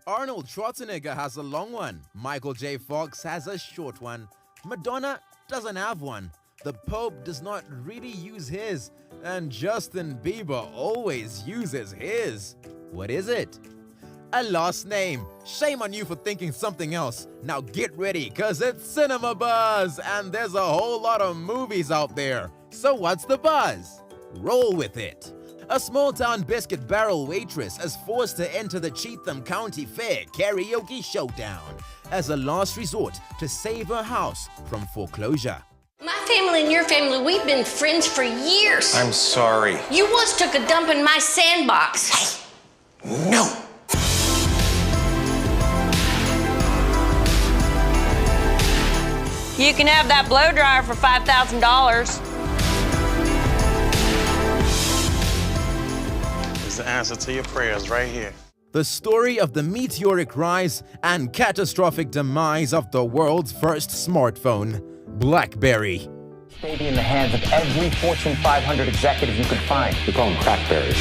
Arnold Schwarzenegger has a long one. Michael J. Fox has a short one. Madonna doesn't have one. The Pope does not really use his. And Justin Bieber always uses his. What is it? A last name. Shame on you for thinking something else. Now get ready, cause it's Cinema Buzz, and there's a whole lot of movies out there. So what's the buzz? Roll with it. A small-town biscuit barrel waitress is forced to enter the Cheatham County Fair karaoke showdown as a last resort to save her house from foreclosure. My family and your family, we've been friends for years. I'm sorry. You once took a dump in my sandbox. No. You can have that blow dryer for $5,000. There's the answer to your prayers right here. The story of the meteoric rise and catastrophic demise of the world's first smartphone, BlackBerry. Baby in the hands of every Fortune 500 executive you could find. We call them crackberries.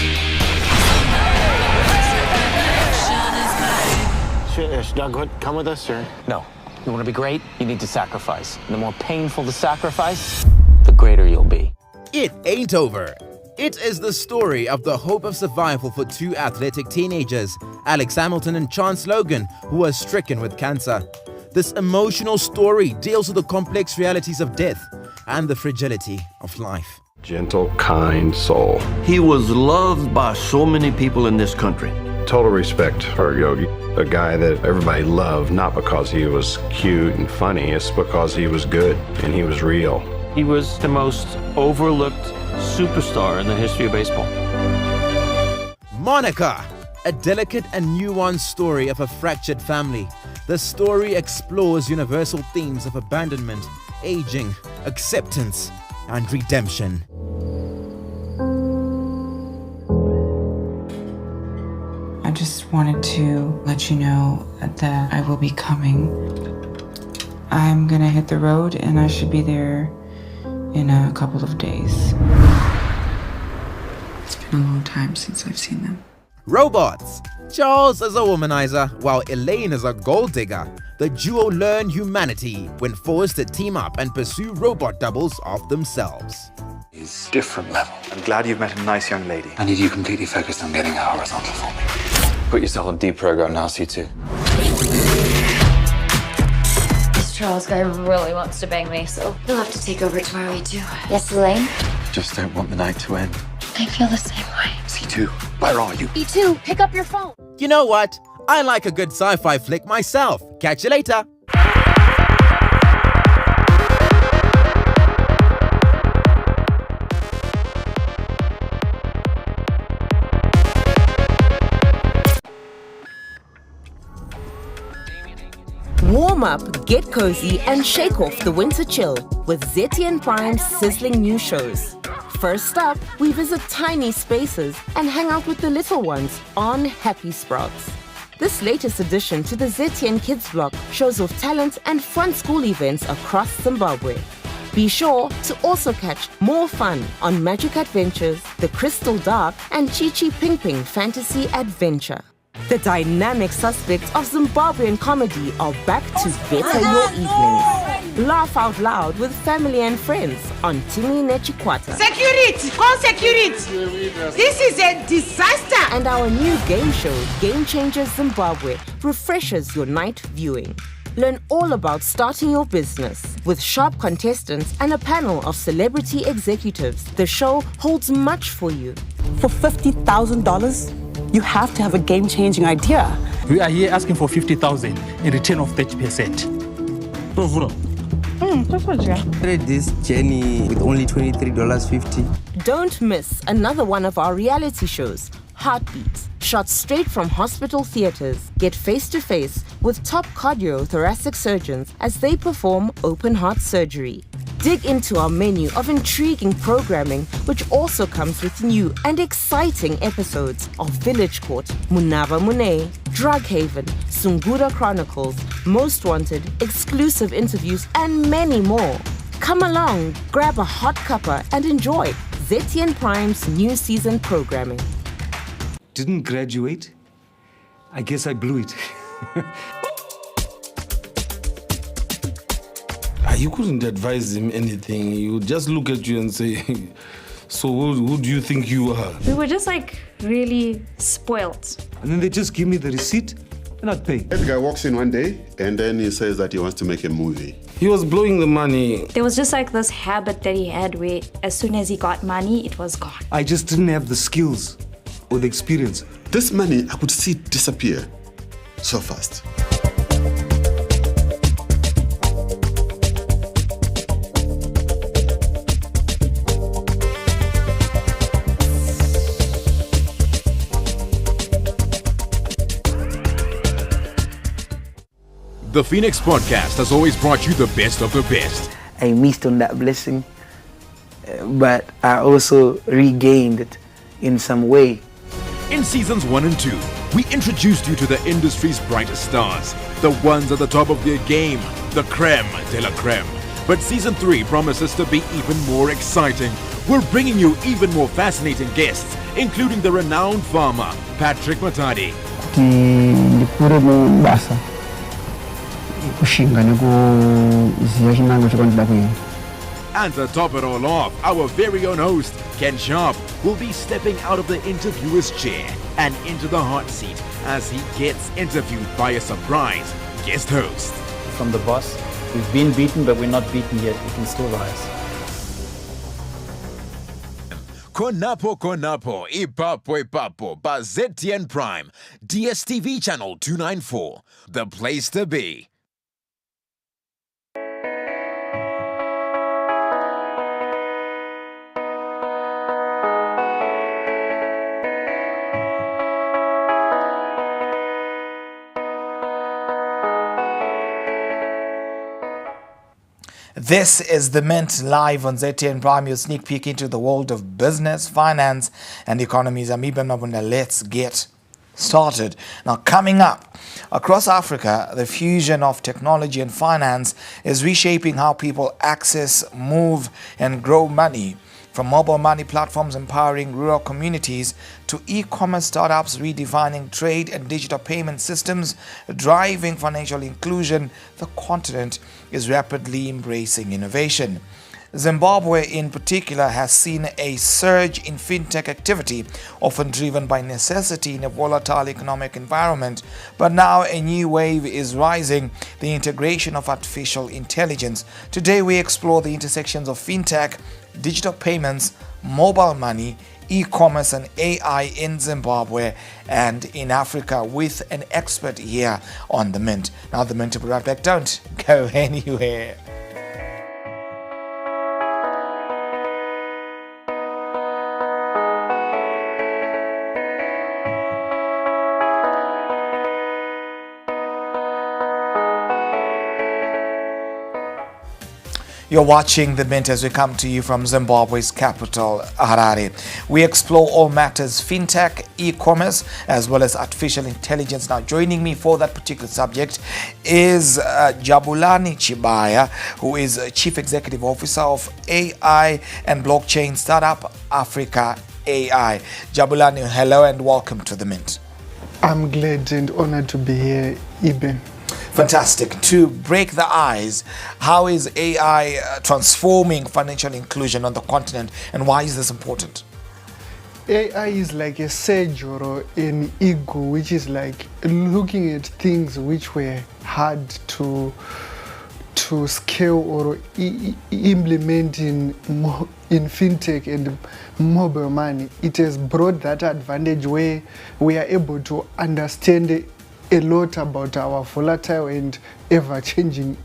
Should Doug come with us, or? No. You want to be great, you need to sacrifice. And the more painful the sacrifice, the greater you'll be. It ain't over. It is the story of the hope of survival for two athletic teenagers, Alex Hamilton and Chance Logan, who were stricken with cancer. This emotional story deals with the complex realities of death and the fragility of life. Gentle, kind soul. He was loved by so many people in this country. Total respect for Yogi. A guy that everybody loved, not because he was cute and funny, it's because he was good and he was real. He was the most overlooked superstar in the history of baseball. Monica, a delicate and nuanced story of a fractured family. The story explores universal themes of abandonment, aging, acceptance, and redemption. I just wanted to let you know that I will be coming. I'm gonna hit the road and I should be there in a couple of days. It's been a long time since I've seen them. Robots. Charles is a womanizer, while Elaine is a gold digger. The duo learn humanity when forced to team up and pursue robot doubles of themselves. It's different level. I'm glad you've met a nice young lady. I need you completely focused on getting her horizontal for me. Put yourself on deprogram now, C2. This Charles guy really wants to bang me, so he'll have to take over tomorrow, E2. Yes, Elaine? Just don't want the night to end. I feel the same way. C2, where are you? E2, pick up your phone. You know what? I like a good sci-fi flick myself. Catch you later. Warm up, get cozy, and shake off the winter chill with ZTN Prime's sizzling new shows. First up, we visit tiny spaces and hang out with the little ones on Happy Sprouts. This latest addition to the ZTN Kids Block shows off talent and fun school events across Zimbabwe. Be sure to also catch more fun on Magic Adventures, The Crystal Dark, and Chi Chi Ping Ping Fantasy Adventure. The dynamic suspects of Zimbabwean comedy are back to better your evenings. Laugh out loud with family and friends on Timi Nechikwata. Security! Call security! This is a disaster! And our new game show, Game Changers Zimbabwe, refreshes your night viewing. Learn all about starting your business. With sharp contestants and a panel of celebrity executives, the show holds much for you. For $50,000, you have to have a game-changing idea. We are here asking for $50,000 in return of 30%. Started this journey with only $23.50. Don't miss another one of our reality shows, Heartbeats, shot straight from hospital theaters. Get face-to-face with top cardiothoracic surgeons as they perform open heart surgery. Dig into our menu of intriguing programming, which also comes with new and exciting episodes of Village Court, Munava Mune, Drug Haven, Sungura Chronicles, Most Wanted, exclusive interviews, and many more. Come along, grab a hot cuppa and enjoy ZTN Prime's new season programming. Didn't graduate, I guess I blew it. You couldn't advise him anything. He would just look at you and say, so who do you think you are? We were just like really spoilt. And then they just give me the receipt and I'd pay. The guy walks in one day and then he says that he wants to make a movie. He was blowing the money. There was just like this habit that he had where as soon as he got money, it was gone. I just didn't have the skills or the experience. This money, I could see it disappear so fast. The Phoenix Podcast has always brought you the best of the best. I missed on that blessing, but I also regained it in some way. In seasons 1 and 2, we introduced you to the industry's brightest stars, the ones at the top of their game, the creme de la creme. But season 3 promises to be even more exciting. We're bringing you even more fascinating guests, including the renowned farmer, Patrick Matadi. And to top it all off, our very own host, Ken Sharp, will be stepping out of the interviewer's chair and into the hot seat as he gets interviewed by a surprise guest host. From the boss, we've been beaten, but we're not beaten yet. We can still rise. Konapo Ipapo by ZTN Prime, DSTV channel 294, the place to be. This is The Mint live on ZTN Prime, your sneak peek into the world of business, finance, and economies. I'm Iben Mabunda. Let's get started. Now, coming up, across Africa, the fusion of technology and finance is reshaping how people access, move, and grow money. From mobile money platforms empowering rural communities to e-commerce startups redefining trade and digital payment systems, driving financial inclusion, the continent is rapidly embracing innovation. Zimbabwe in particular has seen a surge in fintech activity, often driven by necessity in a volatile economic environment. But now a new wave is rising, the integration of artificial intelligence. Today we explore the intersections of fintech, digital payments, mobile money, e-commerce and AI in Zimbabwe and in Africa with an expert here on The Mint. Now The Mint will be right back. Don't go anywhere. You're watching The Mint as we come to you from Zimbabwe's capital, Harare. We explore all matters fintech, e-commerce, as well as artificial intelligence. Now, joining me for that particular subject is Jabulani Chibaya, who is Chief Executive Officer of AI and blockchain startup Africa AI. Jabulani, hello and welcome to The Mint. I'm glad and honored to be here, Iben. Fantastic. To break the ice, how is AI transforming financial inclusion on the continent, and why is this important? AI is like a sage or an ego, which is like looking at things which were hard to scale or implement in fintech and mobile money. It has brought that advantage where we are able to understand a lot about our volatile and ever-changing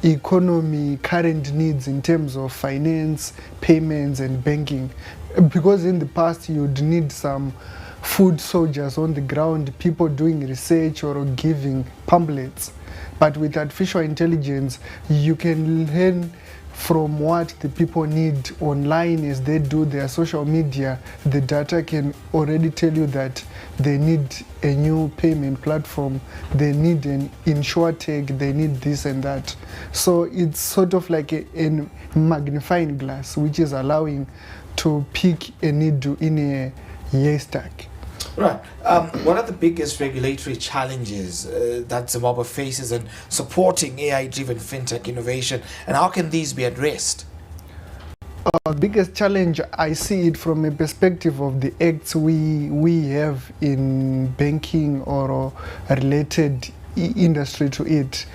economy, current needs in terms of finance, payments, and banking. Because in the past, you'd need some foot soldiers on the ground, people doing research or giving pamphlets. But with artificial intelligence, you can learn from what the people need online as they do their social media. The data can already tell you that they need a new payment platform, they need an insurtech, they need this and that. So it's sort of like a magnifying glass, which is allowing to pick a needle in a haystack. Right. What are the biggest regulatory challenges that Zimbabwe faces in supporting AI-driven fintech innovation, and how can these be addressed? Biggest challenge, I see it from a perspective of the acts we have in banking or related industry to it.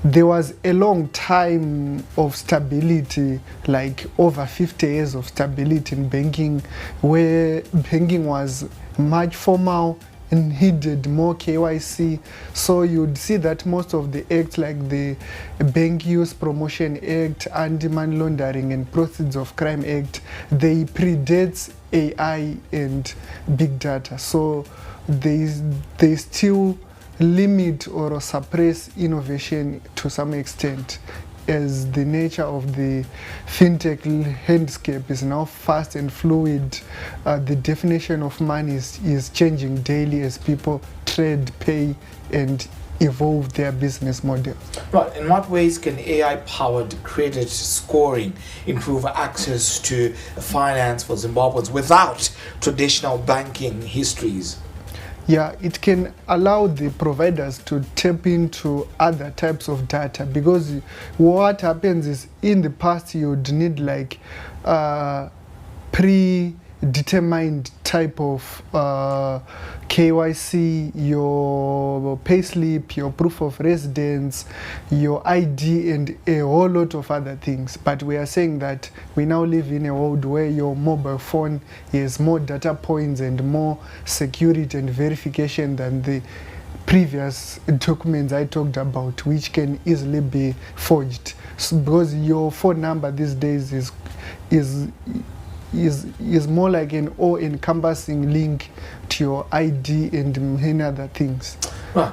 There was a long time of stability, like over 50 years of stability in banking, where banking was much formal and needed more KYC. So you'd see that most of the acts like the Bank Use Promotion Act, Anti-Money Laundering and Proceeds of Crime Act, they predate AI and big data. So they still limit or suppress innovation to some extent, as the nature of the fintech landscape is now fast and fluid. The definition of money is changing daily as people trade, pay, and evolve their business models. Right. In what ways can AI-powered credit scoring improve access to finance for Zimbabweans without traditional banking histories? Yeah, it can allow the providers to tap into other types of data, because what happens is in the past you'd need like predetermined type of KYC, your payslip, your proof of residence, your ID, and a whole lot of other things. But we are saying that we now live in a world where your mobile phone has more data points and more security and verification than the previous documents I talked about, which can easily be forged. So because your phone number these days is more like an all-encompassing link to your ID and many other things. Right.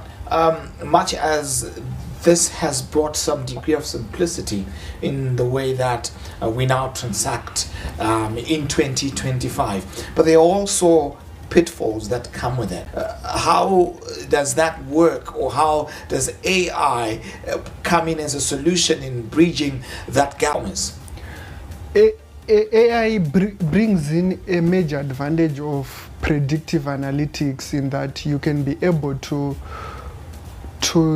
Much as this has brought some degree of simplicity in the way that we now transact in 2025, but there are also pitfalls that come with it. How does that work, or how does AI come in as a solution in bridging that gap? AI brings in a major advantage of predictive analytics, in that you can be able to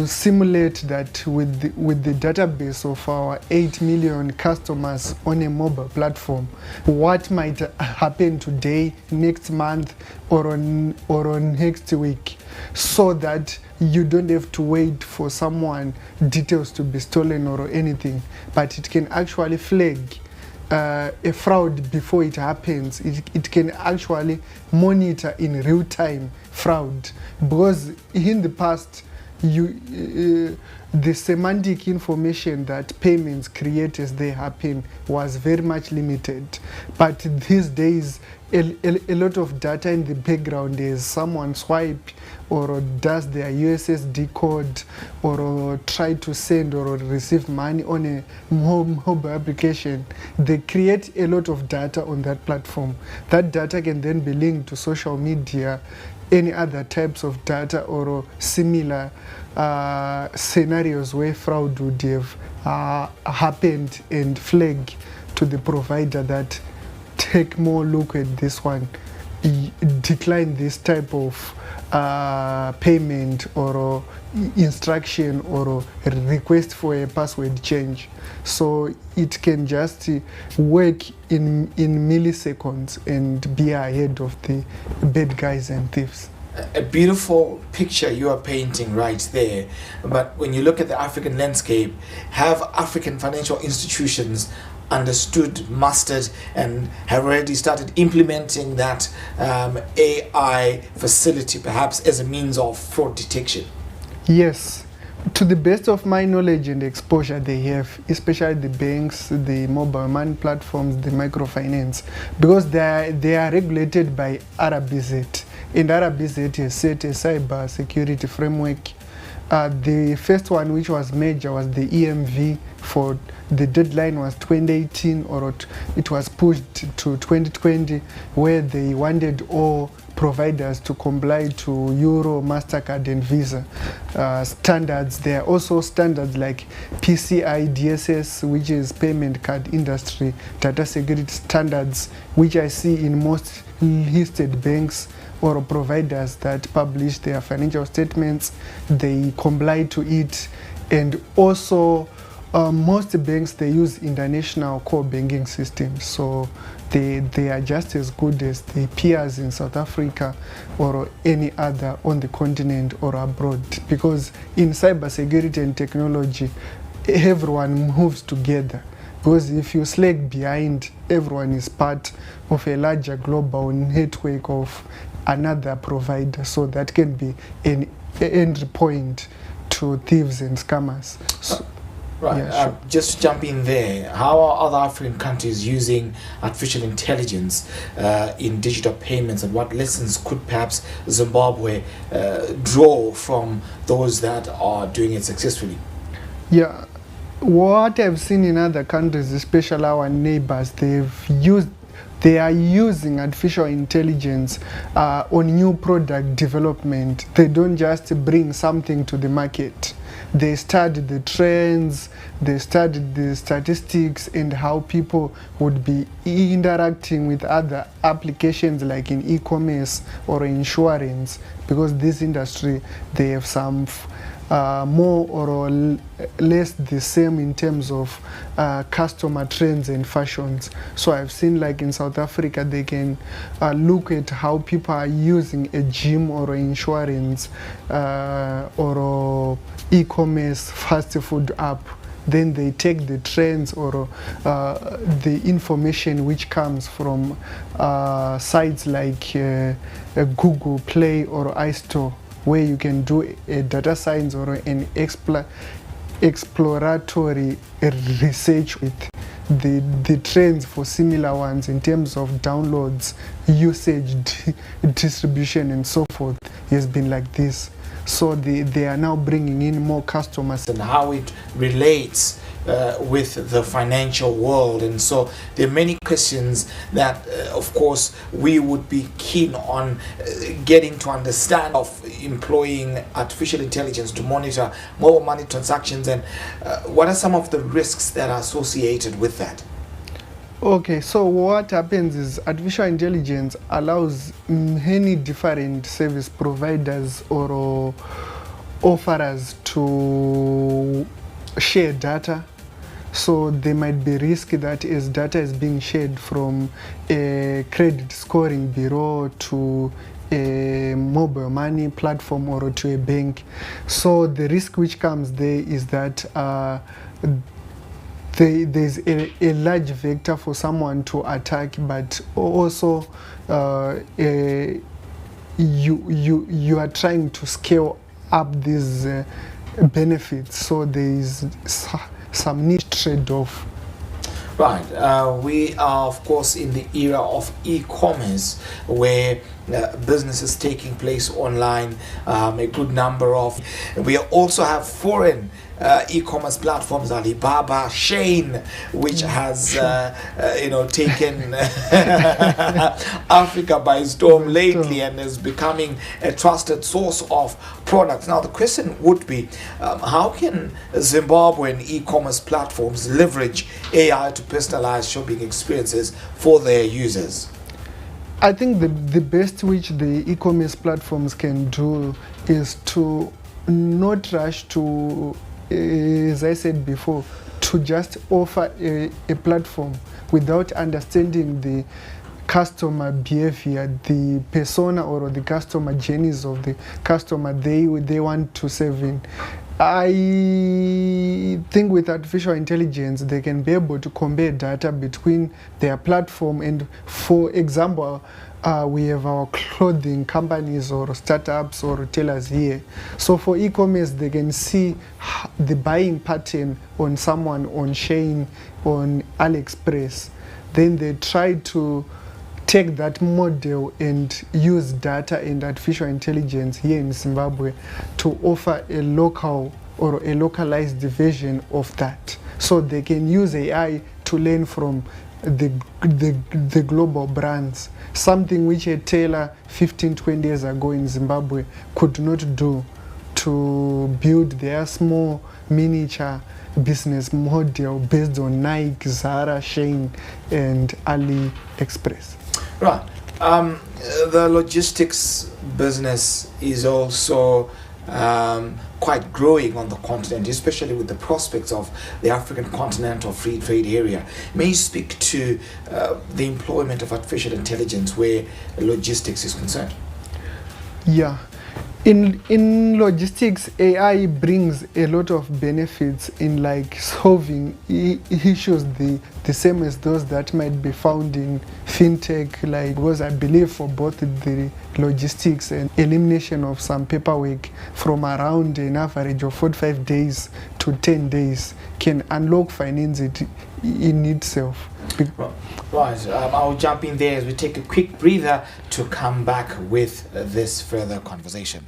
simulate that with the database of our 8 million customers on a mobile platform, what might happen today, next month, or on next week, so that you don't have to wait for someone details to be stolen or anything, but it can actually flag a fraud before it happens. It can actually monitor in real time fraud, because in the past the semantic information that payments create as they happen was very much limited. But these days a lot of data in the background is someone swipe or does their USSD code or try to send or receive money on a mobile application. They create a lot of data on that platform. That data can then be linked to social media, any other types of data, or similar scenarios where fraud would have happened, and flag to the provider that take more look at this one, decline this type of payment or instruction or request for a password change. So it can just work in milliseconds and be ahead of the bad guys and thieves. A beautiful picture you are painting right there. But when you look at the African landscape, have African financial institutions understood, mastered, and have already started implementing that AI facility, perhaps as a means of fraud detection? Yes. To the best of my knowledge and exposure, they have, especially the banks, the mobile money platforms, the microfinance, because they are regulated by RBZ. And RBZ has set a cyber security framework. The first one, which was major, was the EMV. For the deadline was 2018, or it was pushed to 2020, where they wanted all providers to comply to Euro, MasterCard, and Visa standards. There are also standards like PCI DSS, which is Payment Card Industry Data Security Standards, which I see in most listed banks or providers that publish their financial statements. They comply to it, and also most banks, they use international core banking systems, so they are just as good as the peers in South Africa or any other on the continent or abroad, because in cybersecurity and technology, everyone moves together. Because if you slag behind, everyone is part of a larger global network of another provider, so that can be an entry point to thieves and scammers. So, right, yeah, sure. Just to jump in there, how are other African countries using artificial intelligence in digital payments, and what lessons could perhaps Zimbabwe draw from those that are doing it successfully? Yeah, what I've seen in other countries, especially our neighbors, they are using artificial intelligence on new product development. They don't just bring something to the market. They study the trends, they study the statistics and how people would be interacting with other applications like in e-commerce or insurance, because this industry, they have some more or less the same in terms of customer trends and fashions. So I've seen, like in South Africa, they can look at how people are using a gym or insurance or e-commerce fast food app. Then they take the trends or the information which comes from sites like Google Play or iStore, where you can do a data science or an exploratory research with the trends for similar ones in terms of downloads, usage, distribution, and so forth has been like this. So they are now bringing in more customers. And how it relates with the financial world. And so there are many questions that, of course, we would be keen on getting to understand of employing artificial intelligence to monitor mobile money transactions, and what are some of the risks that are associated with that? Okay, so what happens is artificial intelligence allows many different service providers or offerers to share data. So there might be risk that as data is being shared from a credit scoring bureau to a mobile money platform or to a bank. So the risk which comes there is that there's a large vector for someone to attack, but also you are trying to scale up these benefits, so there is some niche trade-off. Right, we are of course in the era of e-commerce, where business is taking place online, a good number of. We also have foreign e-commerce platforms, Alibaba, Shein, which has taken Africa by storm lately and is becoming a trusted source of products. Now the question would be, how can Zimbabwean e-commerce platforms leverage AI to personalize shopping experiences for their users? I think the best which the e-commerce platforms can do is to not rush to, as I said before, to just offer a platform without understanding the customer behavior, the persona or the customer journeys of the customer they want to serve in. I think with artificial intelligence, they can be able to compare data between their platform and, for example, we have our clothing companies or startups or retailers here. So for e-commerce, they can see the buying pattern on someone on Shein, on AliExpress. Then they try to take that model and use data and artificial intelligence here in Zimbabwe to offer a local or a localized version of that. So they can use AI to learn from the global brands, something which a tailor 15-20 years ago in Zimbabwe could not do, to build their small miniature business model based on Nike, Zara, Shein, and AliExpress. Right. The logistics business is also quite growing on the continent, especially with the prospects of the African Continental Free Trade Area. May you speak to the employment of artificial intelligence where logistics is concerned? Yeah. In logistics, AI brings a lot of benefits in like solving issues the same as those that might be found in fintech, like was I believe for both the logistics and elimination of some paperwork from around an average of 45 days to 10 days can unlock finance it in itself. Right, I'll jump in there as we take a quick breather to come back with this further conversation.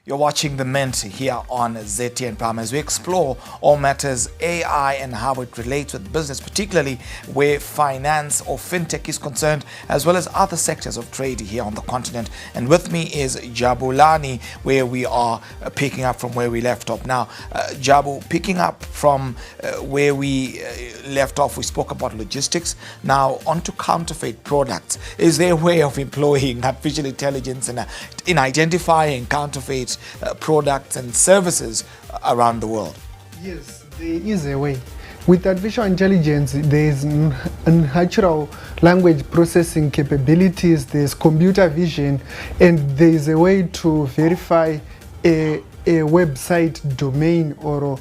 You're watching The Mint here on ZTN Prime as we explore all matters AI and how it relates with business, particularly where finance or fintech is concerned, as well as other sectors of trade here on the continent. And with me is Jabulani, where we are picking up from where we left off. Now, Jabu, picking up from where we left off, we spoke about logistics. Now, onto counterfeit products. Is there a way of employing artificial intelligence in identifying counterfeit products and services around the world? Yes, there is a way. With artificial intelligence, there is natural language processing capabilities, there's computer vision, and there is a way to verify a website domain or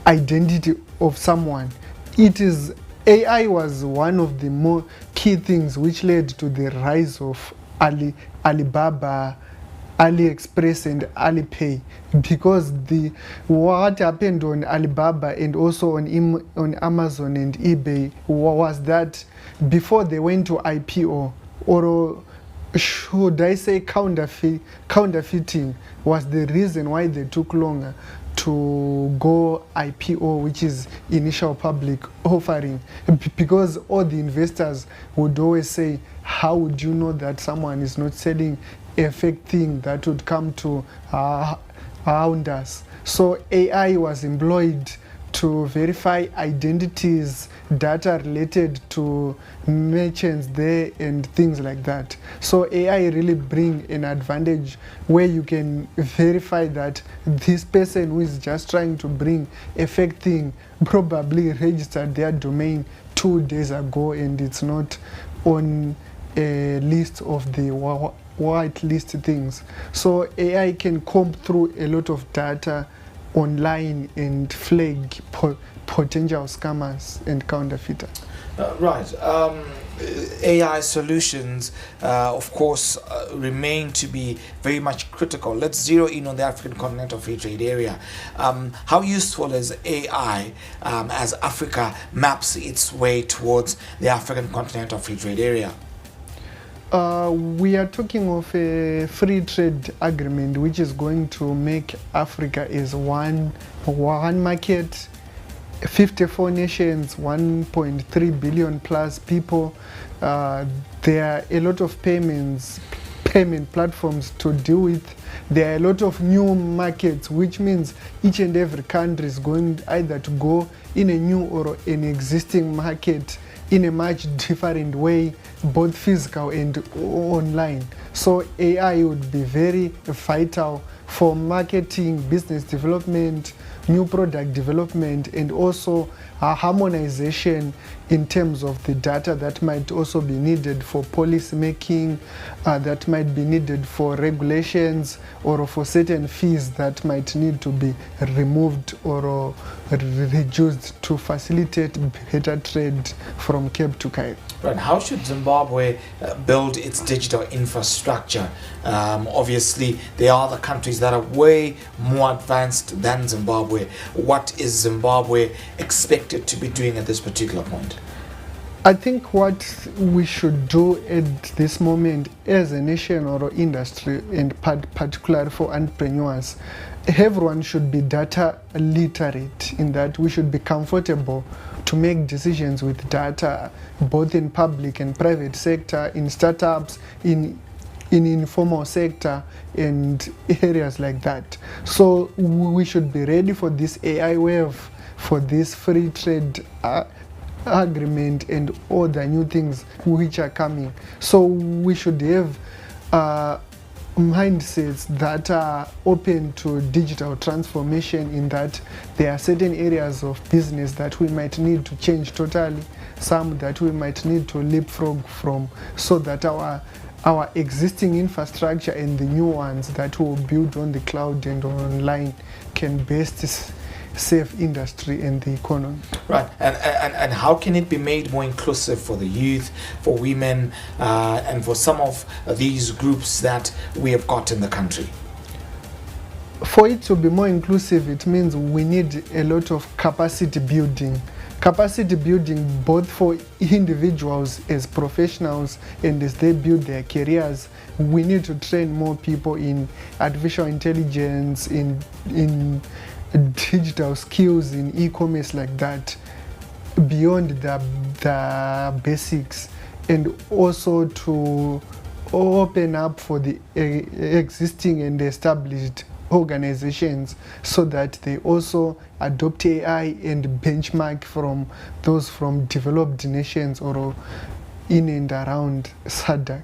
identity of someone. AI was one of the more key things which led to the rise of Alibaba, AliExpress and Alipay, because what happened on Alibaba and also on Amazon and eBay was that before they went to IPO, or should I say counterfeiting was the reason why they took longer to go IPO, which is initial public offering, because all the investors would always say, how would you know that someone is not selling a fake thing that would come to around us? So AI was employed to verify identities, data related to merchants there and things like that. So AI really bring an advantage where you can verify that this person who is just trying to bring a fake thing probably registered their domain 2 days ago and it's not on a list of the whitelist things. So AI can comb through a lot of data online and flag potential scammers and counterfeiters. Right. AI solutions, of course, remain to be very much critical. Let's zero in on the African Continental Free Trade Area. How useful is AI as Africa maps its way towards the African Continental Free Trade Area? We are talking of a free trade agreement which is going to make Africa is one market, 54 nations, 1.3 billion plus people. There are a lot of payment platforms to deal with. There are a lot of new markets, which means each and every country is going either to go in a new or an existing market in a much different way, both physical and online. So AI would be very vital for marketing, business development, new product development, and also harmonization in terms of the data that might also be needed for policy making, that might be needed for regulations, or for certain fees that might need to be removed or reduced to facilitate better trade from Cape to Cairo. Right. How should Zimbabwe build its digital infrastructure? Obviously, there are other countries that are way more advanced than Zimbabwe. What is Zimbabwe expected to be doing at this particular point? I think what we should do at this moment as a nation or industry, and particularly for entrepreneurs, everyone should be data literate, in that we should be comfortable to make decisions with data, both in public and private sector, in startups, in informal sector, and areas like that. So we should be ready for this AI wave, for this free trade agreement and all the new things which are coming. So we should have mindsets that are open to digital transformation, in that there are certain areas of business that we might need to change totally, some that we might need to leapfrog from, so that our existing infrastructure and the new ones that will build on the cloud and online can best save industry and the economy. Right, and how can it be made more inclusive for the youth, for women, and for some of these groups that we have got in the country? For it to be more inclusive, it means we need a lot of capacity building. Capacity building both for individuals as professionals and as they build their careers. We need to train more people in artificial intelligence, in digital skills, in e-commerce, like that, beyond the basics, and also to open up for the existing and established organizations, so that they also adopt AI and benchmark from those from developed nations or in and around SADC.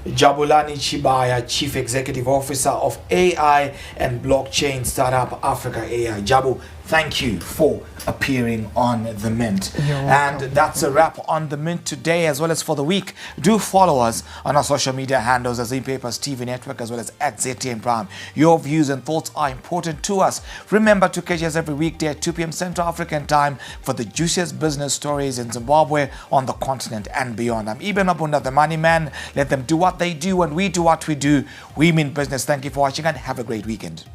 Jabulani Chibaya, Chief Executive Officer of AI and Blockchain Startup Africa AI. Jabu, thank you for appearing on The Mint. And that's a wrap on The Mint today, as well as for the week. Do follow us on our social media handles as ePapers TV Network, as well as at ZTN Prime. Your views and thoughts are important to us. Remember to catch us every weekday at 2 p.m. Central African Time for the juiciest business stories in Zimbabwe, on the continent and beyond. I'm Eben Abunda, the Money Man. Let them do what they do and we do what we do. We mean business. Thank you for watching and have a great weekend.